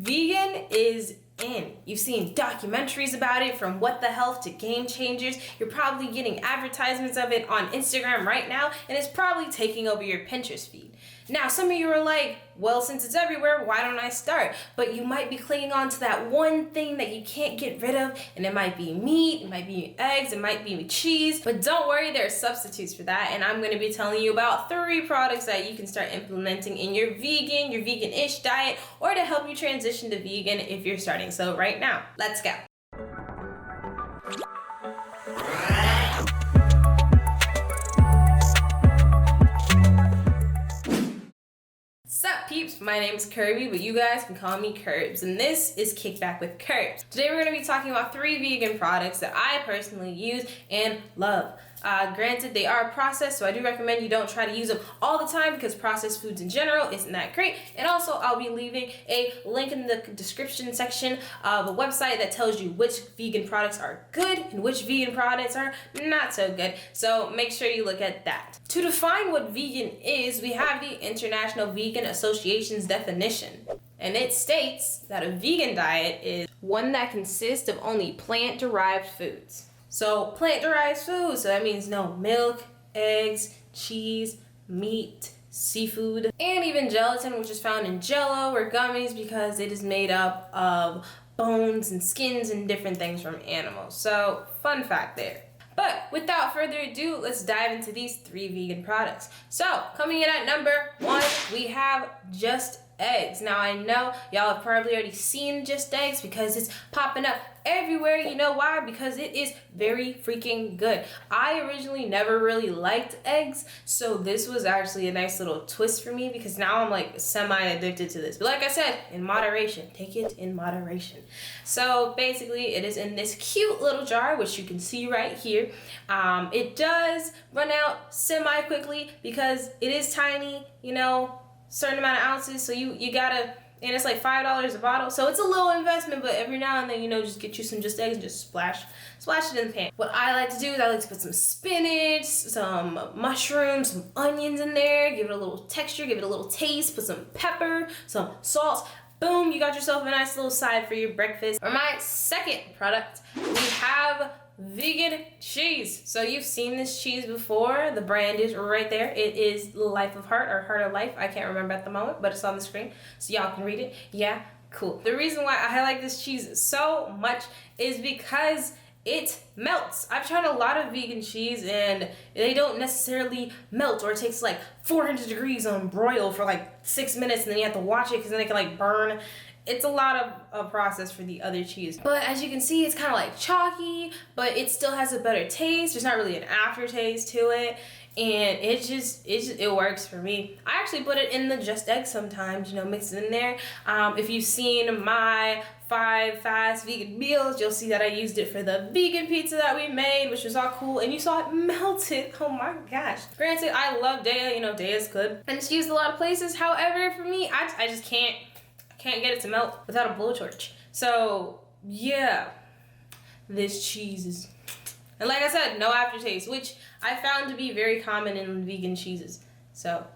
Vegan is in. You've seen documentaries about it, from What the Health to Game Changers. You're probably getting advertisements of it on Instagram right now, and it's probably taking over your Pinterest feed. Now, some of you are like, well, since it's everywhere, why don't I start? But you might be clinging on to that one thing that you can't get rid of, and it might be meat, it might be eggs, it might be cheese, but don't worry, there are substitutes for that, and I'm gonna be telling you about 3 products that you can start implementing in your vegan-ish diet, or to help you transition to vegan if you're starting. So right now, let's go. Sup peeps, my name is Kirby, but you guys can call me Kirbz, and this is Kickback with Kirbz. Today we're going to be talking about 3 vegan products that I personally use and love. Granted, they are processed, so I do recommend you don't try to use them all the time because processed foods in general isn't that great. And also, I'll be leaving a link in the description section of a website that tells you which vegan products are good and which vegan products are not so good. So make sure you look at that. To define what vegan is, we have the International Vegan Association's definition. And it states that a vegan diet is one that consists of only plant-derived foods. So plant-derived foods, so that means no milk, eggs, cheese, meat, seafood, and even gelatin, which is found in Jell-O or gummies because it is made up of bones and skins and different things from animals. So fun fact there. But without further ado, let's dive into these 3 vegan products. So coming in at number 1, we have Just Eggs. Now I know y'all have probably already seen Just Eggs because it's popping up everywhere. You know why? Because it is very freaking good. I originally never really liked eggs, so this was actually a nice little twist for me because now I'm like semi-addicted to this. But like I said, in moderation. Take it in moderation. So basically it is in this cute little jar, which you can see right here. It does run out semi-quickly because it is tiny, you know, certain amount of ounces, so you gotta, and it's like $5 a bottle, so it's a little investment, but every now and then, you know, just get you some Just Eggs and just splash it in the pan. What I like to do is I like to put some spinach, some mushrooms, some onions in there, give it a little texture, give it a little taste, put some pepper, some salt. Boom, you got yourself a nice little side for your breakfast. For my second product, we have vegan cheese. So you've seen this cheese before. The brand is right there. It is Life of Heart or Heart of Life. I can't remember at the moment, but it's on the screen so y'all can read it. Yeah, cool. The reason why I like this cheese so much is because it melts. I've tried a lot of vegan cheese and they don't necessarily melt, or it takes like 400 degrees on broil for like 6 minutes and then you have to watch it because then it can like burn. It's a lot of a process for the other cheese. But as you can see, it's kind of like chalky, but it still has a better taste. There's not really an aftertaste to it. And it works for me. I actually put it in the Just Egg sometimes, you know, mix it in there. If you've seen my 5 fast vegan meals, you'll see that I used it for the vegan pizza that we made, which was all cool, and you saw it melted. Oh my gosh. Granted, I love Daya, you know, Daya's good, and it's used a lot of places. However, for me, I just can't get it to melt without a blowtorch. So yeah, this cheese is, and like I said, no aftertaste, which I found to be very common in vegan cheeses. So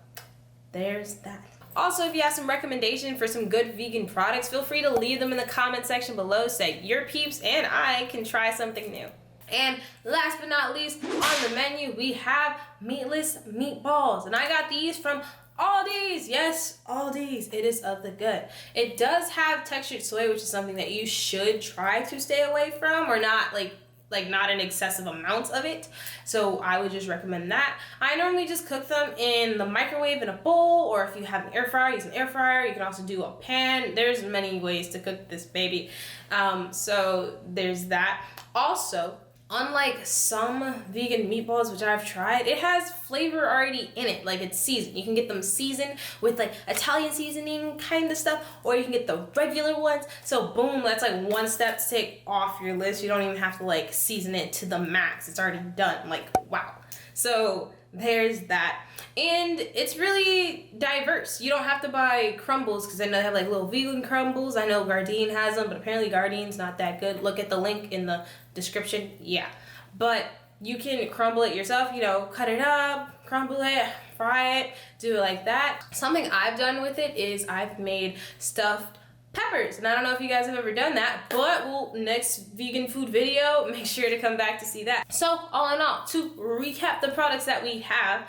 there's that. Also, if you have some recommendation for some good vegan products, feel free to leave them in the comment section below so your peeps and I can try something new. And last but not least, on the menu, we have Meatless Meatballs. And I got these from Aldi's. Yes, Aldi's. It is of the good. It does have textured soy, which is something that you should try to stay away from, or not like not an excessive amount of it. So I would just recommend that. I normally just cook them in the microwave in a bowl, or if you have an air fryer, use an air fryer. You can also do a pan. There's many ways to cook this baby. So there's that. Also, unlike some vegan meatballs which I've tried, it has flavor already in it, like it's seasoned. You can get them seasoned with like Italian seasoning kind of stuff, or you can get the regular ones. So boom, that's like one step to take off your list. You don't even have to like season it to the max. It's already done. Like, wow. So there's that. And it's really diverse. You don't have to buy crumbles, because I know they have like little vegan crumbles. I know Gardein has them, but apparently Gardein's not that good. Look at the link in the description. Yeah, but you can crumble it yourself, you know, cut it up, crumble it, fry it, do it like that. Something I've done with it is I've made stuffed peppers. And I don't know if you guys have ever done that, but next vegan food video, make sure to come back to see that. So all in all, to recap the products that we have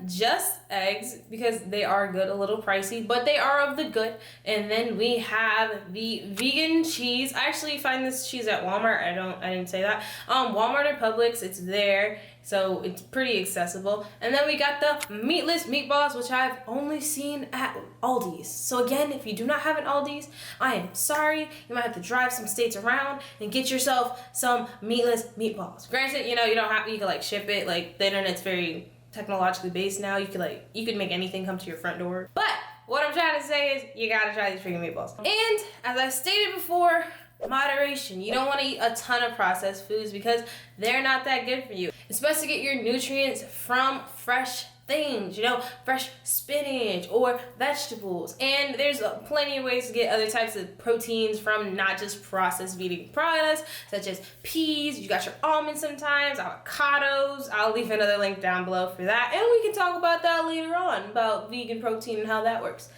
just eggs, because they are good, a little pricey, but they are of the good. And then we have the vegan cheese. I actually find this cheese at Walmart. I didn't say that. Walmart or Publix, it's there. So it's pretty accessible. And then we got the meatless meatballs, which I've only seen at Aldi's. So again, if you do not have an Aldi's, I am sorry. You might have to drive some states around and get yourself some meatless meatballs. Granted, you don't have, you can like ship it. Like the internet's very technologically based now. You could make anything come to your front door. But what I'm trying to say is you gotta try these freaking meatballs. And as I stated before, moderation. You don't want to eat a ton of processed foods because they're not that good for you. It's best to get your nutrients from fresh things, fresh spinach or vegetables. And there's plenty of ways to get other types of proteins from not just processed vegan products, such as peas. You got your almonds sometimes, avocados. I'll leave another link down below for that. And we can talk about that later on, about vegan protein and how that works.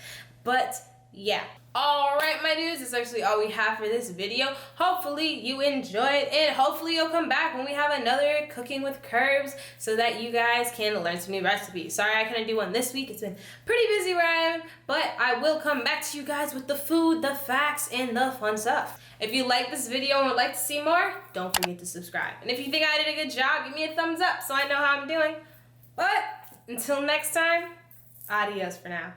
But yeah. Alright my dudes, that's actually all we have for this video. Hopefully you enjoyed, and hopefully you'll come back when we have another Cooking with Kirbz so that you guys can learn some new recipes. Sorry I couldn't do one this week. It's been pretty busy where I am, but I will come back to you guys with the food, the facts, and the fun stuff. If you like this video and would like to see more, don't forget to subscribe. And if you think I did a good job, give me a thumbs up so I know how I'm doing. But until next time, adios for now.